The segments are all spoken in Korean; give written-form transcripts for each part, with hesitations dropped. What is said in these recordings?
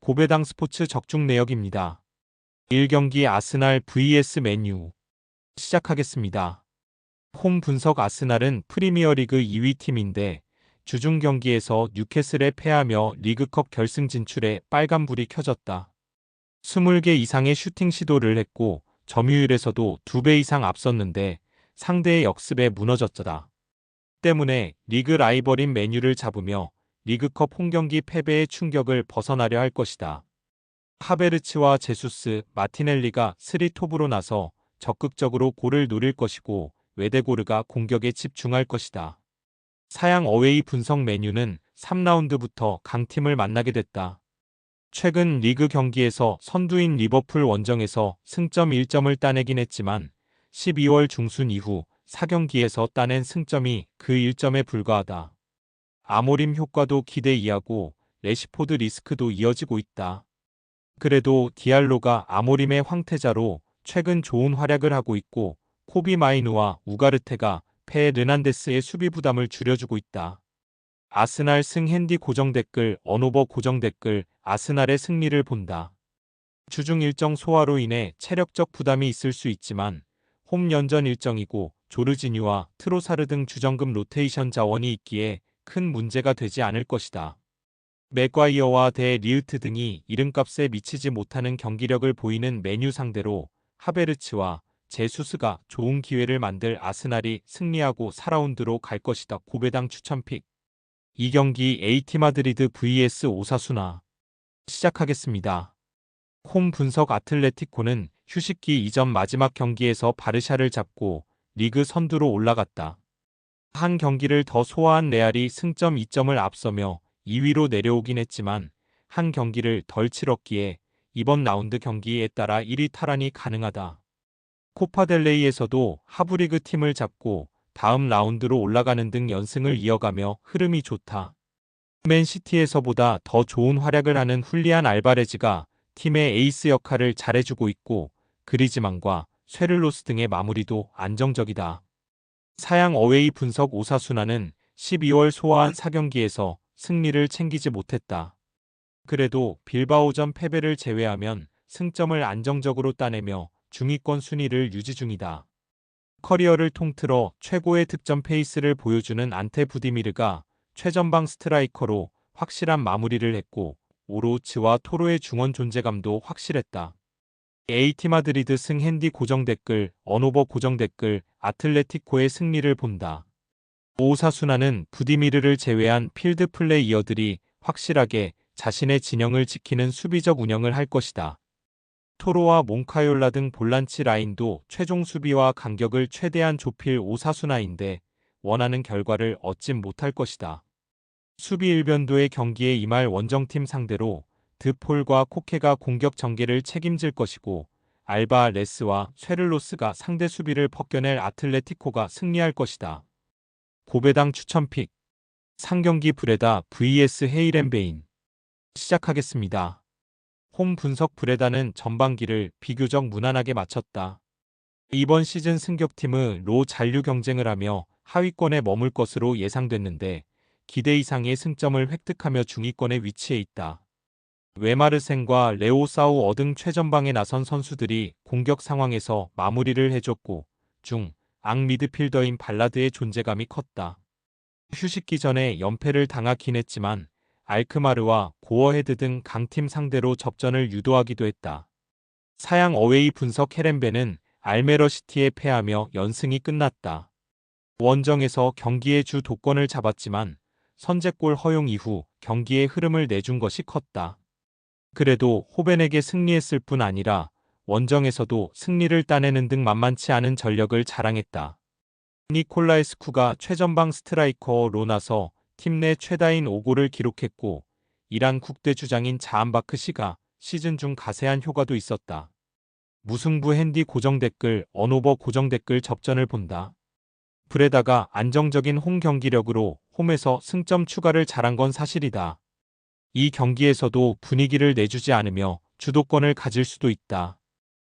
고배당 스포츠 적중 내역입니다. 1경기 아스날 vs 맨유 시작하겠습니다. 홈 분석. 아스날은 프리미어리그 2위 팀인데 주중 경기에서 뉴캐슬에 패하며 리그컵 결승 진출에 빨간불이 켜졌다. 20개 이상의 슈팅 시도를 했고 점유율에서도 2배 이상 앞섰는데 상대의 역습에 무너졌다. 때문에 리그 라이벌인 맨유를 잡으며 리그컵 홈경기 패배의 충격을 벗어나려 할 것이다. 하베르츠와 제수스, 마티넬리가 3톱으로 나서 적극적으로 골을 노릴 것이고 웨데고르가 공격에 집중할 것이다. 사양 어웨이 분석. 맨유는 3라운드부터 강팀을 만나게 됐다. 최근 리그 경기에서 선두인 리버풀 원정에서 승점 1점을 따내긴 했지만 12월 중순 이후 4경기에서 따낸 승점이 그 1점에 불과하다. 아모림 효과도 기대 이하고 레시포드 리스크도 이어지고 있다. 그래도 디알로가 아모림의 황태자로 최근 좋은 활약을 하고 있고 코비 마이누와 우가르테가 페르난데스의 수비 부담을 줄여주고 있다. 아스날 승. 핸디 고정 댓글. 언오버 고정 댓글. 아스날의 승리를 본다. 주중 일정 소화로 인해 체력적 부담이 있을 수 있지만 홈 연전 일정이고 조르지뉴와 트로사르 등 주전급 로테이션 자원이 있기에 큰 문제가 되지 않을 것이다. 맥과이어와 대 리우트 등이 이름값에 미치지 못하는 경기력을 보이는 맨유 상대로 하베르츠와 제수스가 좋은 기회를 만들 아스날이 승리하고 4라운드로 갈 것이다. 고배당 추천픽. 2경기 AT 마드리드 vs 오사수나 시작하겠습니다. 홈 분석. 아틀레티코는 휴식기 이전 마지막 경기에서 바르샤를 잡고 리그 선두로 올라갔다. 한 경기를 더 소화한 레알이 승점 2점을 앞서며 2위로 내려오긴 했지만 한 경기를 덜 치렀기에 이번 라운드 경기에 따라 1위 탈환이 가능하다. 코파델레이에서도 하브리그 팀을 잡고 다음 라운드로 올라가는 등 연승을 이어가며 흐름이 좋다. 맨시티에서보다 더 좋은 활약을 하는 훌리안 알바레즈가 팀의 에이스 역할을 잘해주고 있고 그리즈만과 쇠를로스 등의 마무리도 안정적이다. 사양 어웨이 분석. 오사수나는 12월 소화한 4경기에서 승리를 챙기지 못했다. 그래도 빌바오전 패배를 제외하면 승점을 안정적으로 따내며 중위권 순위를 유지 중이다. 커리어를 통틀어 최고의 득점 페이스를 보여주는 안테 부디미르가 최전방 스트라이커로 확실한 마무리를 했고 오로우츠와 토로의 중원 존재감도 확실했다. AT 마드리드 승. 핸디 고정 댓글. 언오버 고정 댓글. 아틀레티코의 승리를 본다. 오사수나는 부디미르를 제외한 필드 플레이어들이 확실하게 자신의 진영을 지키는 수비적 운영을 할 것이다. 토로와 몽카yor라 등 볼란치 라인도 최종 수비와 간격을 최대한 좁힐 오사수나인데 원하는 결과를 얻진 못할 것이다. 수비 일변도의 경기에 임할 원정팀 상대로 드폴과 코케가 공격 전개를 책임질 것이고 알바 레스와 쇠를로스가 상대 수비를 벗겨낼 아틀레티코가 승리할 것이다. 고배당 추천픽. 3경기 브레다 vs 헤이렌베인 시작하겠습니다. 홈 분석. 브레다는 전반기를 비교적 무난하게 마쳤다. 이번 시즌 승격팀은 로 잔류 경쟁을 하며 하위권에 머물 것으로 예상됐는데 기대 이상의 승점을 획득하며 중위권에 위치해 있다. 웨마르센과 레오 사우어 등 최전방에 나선 선수들이 공격 상황에서 마무리를 해줬고 앙 미드필더인 발라드의 존재감이 컸다. 휴식기 전에 연패를 당하긴 했지만 알크마르와 고어헤드 등 강팀 상대로 접전을 유도하기도 했다. 사양 어웨이 분석. 헤렌베는 알메러시티에 패하며 연승이 끝났다. 원정에서 경기의 주 도권을 잡았지만 선제골 허용 이후 경기의 흐름을 내준 것이 컸다. 그래도 호벤에게 승리했을 뿐 아니라 원정에서도 승리를 따내는 등 만만치 않은 전력을 자랑했다. 니콜라에스쿠가 최전방 스트라이커로 나서 팀 내 최다인 5골을 기록했고 이란 국대 주장인 자한바크시가 시즌 중 가세한 효과도 있었다. 무승부. 핸디 고정 댓글. 언오버 고정 댓글. 접전을 본다. 브레다가 안정적인 홈 경기력으로 홈에서 승점 추가를 잘한 건 사실이다. 이 경기에서도 분위기를 내주지 않으며 주도권을 가질 수도 있다.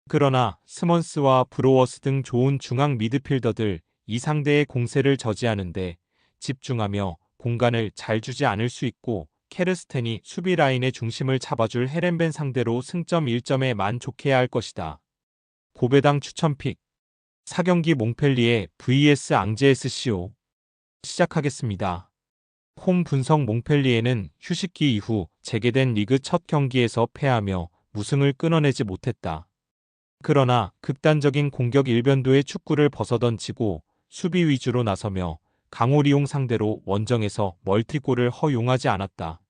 그러나 스먼스와 브로워스 등 좋은 중앙 미드필더들 이 상대의 공세를 저지하는데 집중하며 공간을 잘 주지 않을 수 있고 케르스텐이 수비 라인의 중심을 잡아줄 헤렌벤 상대로 승점 1점에 만족해야 할 것이다. 고배당 추천픽 4경기 몽펠리에 vs 앙제 SCO 시작하겠습니다. 홈 분석 몽펠리에는 휴식기 이후 재개된 리그 첫 경기에서 패하며 무승을 끊어내지 못했다. 그러나 극단적인 공격 일변도의 축구를 벗어던지고 수비 위주로 나서며 강호리용 상대로 원정에서 멀티골을 허용하지 않았다.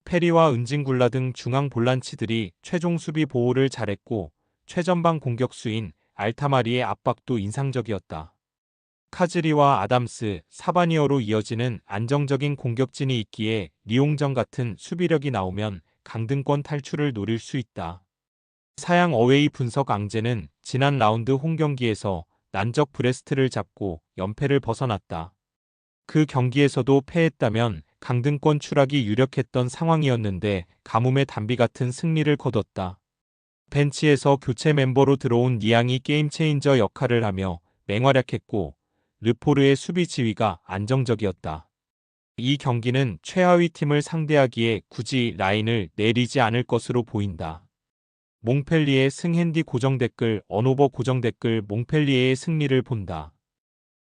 페리와 은징굴라 등 중앙 볼란치들이 최종 수비 보호를 잘했고 최전방 공격수인 알타마리의 압박도 인상적이었다. 카즈리와 아담스, 사바니어로 이어지는 안정적인 공격진이 있기에 리옹전 같은 수비력이 나오면 강등권 탈출을 노릴 수 있다. 사양 어웨이 분석 앙제는 지난 라운드 홈경기에서 난적 브레스트를 잡고 연패를 벗어났다. 그 경기에서도 패했다면 강등권 추락이 유력했던 상황이었는데 가뭄의 단비 같은 승리를 거뒀다. 벤치에서 교체 멤버로 들어온 니앙이 게임 체인저 역할을 하며 맹활약했고 르포르의 수비 지휘가 안정적이었다. 이 경기는 최하위 팀을 상대하기에 굳이 라인을 내리지 않을 것으로 보인다. 몽펠리에 승핸디 고정댓글 언오버 고정댓글 몽펠리에의 승리를 본다.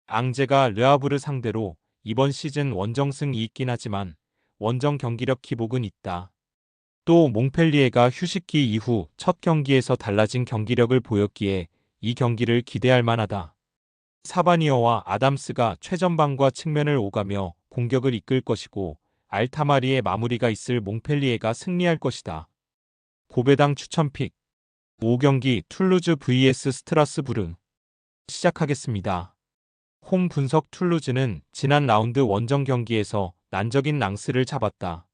앙제가 르아브르 상대로 이번 시즌 원정승이 있긴 하지만 원정 경기력 기복은 있다. 또 몽펠리에가 휴식기 이후 첫 경기에서 달라진 경기력을 보였기에 이 경기를 기대할 만하다. 사바니어와 아담스가 최전방과 측면을 오가며 공격을 이끌 것이고 알타마리의 마무리가 있을 몽펠리에가 승리할 것이다. 고배당 추천픽 5경기 툴루즈 vs 스트라스부르 시작하겠습니다. 홈 분석 툴루즈는 지난 라운드 원정 경기에서 난적인 랑스를 잡았다.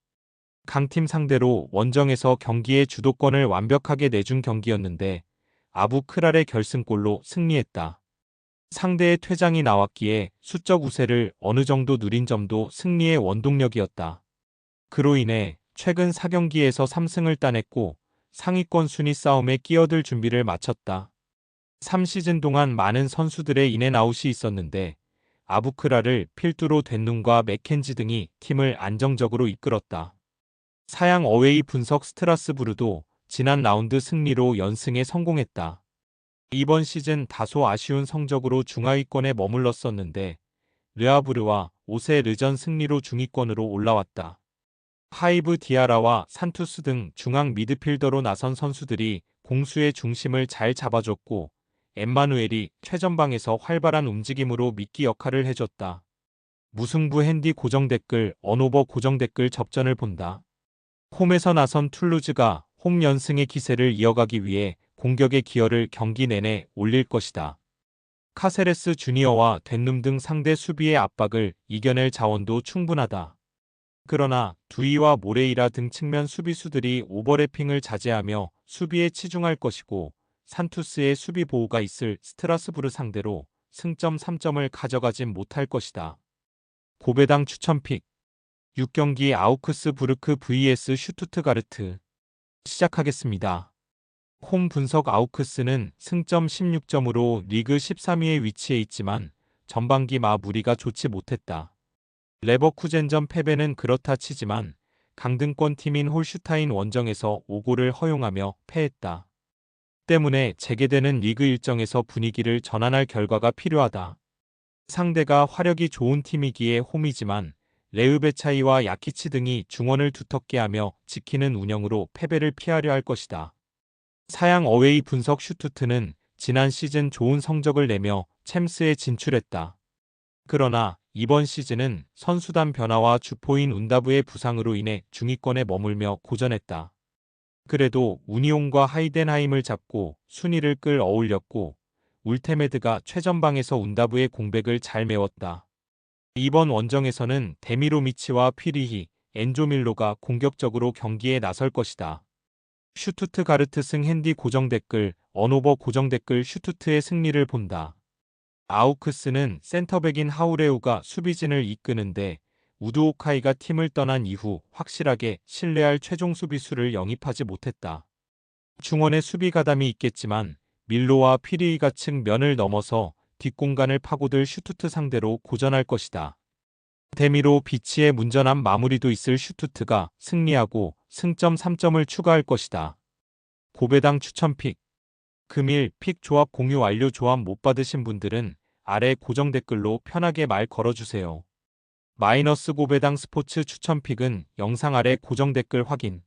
강팀 상대로 원정에서 경기의 주도권을 완벽하게 내준 경기였는데 아부 크랄의 결승골로 승리했다. 상대의 퇴장이 나왔기에 수적 우세를 어느 정도 누린 점도 승리의 원동력이었다. 그로 인해 최근 4경기에서 3승을 따냈고 상위권 순위 싸움에 끼어들 준비를 마쳤다. 3시즌 동안 많은 선수들의 인앤아웃이 있었는데 아부크라를 필두로 덴눈과 맥켄지 등이 팀을 안정적으로 이끌었다. 사양 어웨이 분석 스트라스부르도 지난 라운드 승리로 연승에 성공했다. 이번 시즌 다소 아쉬운 성적으로 중하위권에 머물렀었는데 르아브르와 오세 르전 승리로 중위권으로 올라왔다. 하이브 디아라와 산투스 등 중앙 미드필더로 나선 선수들이 공수의 중심을 잘 잡아줬고 엠마누엘이 최전방에서 활발한 움직임으로 미끼 역할을 해줬다. 무승부 핸디 고정댓글 언오버 고정댓글 접전을 본다. 홈에서 나선 툴루즈가 홈 연승의 기세를 이어가기 위해 공격의 기여를 경기 내내 올릴 것이다. 카세레스 주니어와 덴룸 등 상대 수비의 압박을 이겨낼 자원도 충분하다. 그러나 두이와 모레이라 등 측면 수비수들이 오버래핑을 자제하며 수비에 치중할 것이고 산투스의 수비 보호가 있을 스트라스부르 상대로 승점 3점을 가져가진 못할 것이다. 고배당 추천픽 6경기 아우크스 부르크 vs 슈투트가르트 시작하겠습니다. 홈 분석 아우크스는 승점 16점으로 리그 13위에 위치해 있지만 전반기 마무리가 좋지 못했다. 레버쿠젠전 패배는 그렇다 치지만 강등권 팀인 홀슈타인 원정에서 5골을 허용하며 패했다. 때문에 재개되는 리그 일정에서 분위기를 전환할 결과가 필요하다. 상대가 화력이 좋은 팀이기에 홈이지만 레으베차이와 야키치 등이 중원을 두텁게 하며 지키는 운영으로 패배를 피하려 할 것이다. 사양 어웨이 분석 슈투트는 지난 시즌 좋은 성적을 내며 챔스에 진출했다. 그러나 이번 시즌은 선수단 변화와 주포인 운다브의 부상으로 인해 중위권에 머물며 고전했다. 그래도 우니온과 하이덴하임을 잡고 순위를 끌어올렸고 울테메드가 최전방에서 운다브의 공백을 잘 메웠다. 이번 원정에서는 데미로미치와 피리히, 엔조밀로가 공격적으로 경기에 나설 것이다. 슈투트가르트 승 핸디 고정댓글 언오버 고정댓글 슈투트의 승리를 본다. 아우크스는 센터백인 하우레우가 수비진을 이끄는데 우드오카이가 팀을 떠난 이후 확실하게 신뢰할 최종 수비수를 영입하지 못했다. 중원의 수비 가담이 있겠지만 밀로와 피리이가 측면을 넘어서 뒷공간을 파고들 슈투트 상대로 고전할 것이다. 데미로 비치의 문전한 마무리도 있을 슈투트가 승리하고 승점 3점을 추가할 것이다. 고배당 추천픽. 금일 픽 조합 공유 완료. 조합 못 받으신 분들은 아래 고정 댓글로 편하게 말 걸어주세요. 마이너스 고배당 스포츠 추천픽은 영상 아래 고정 댓글 확인.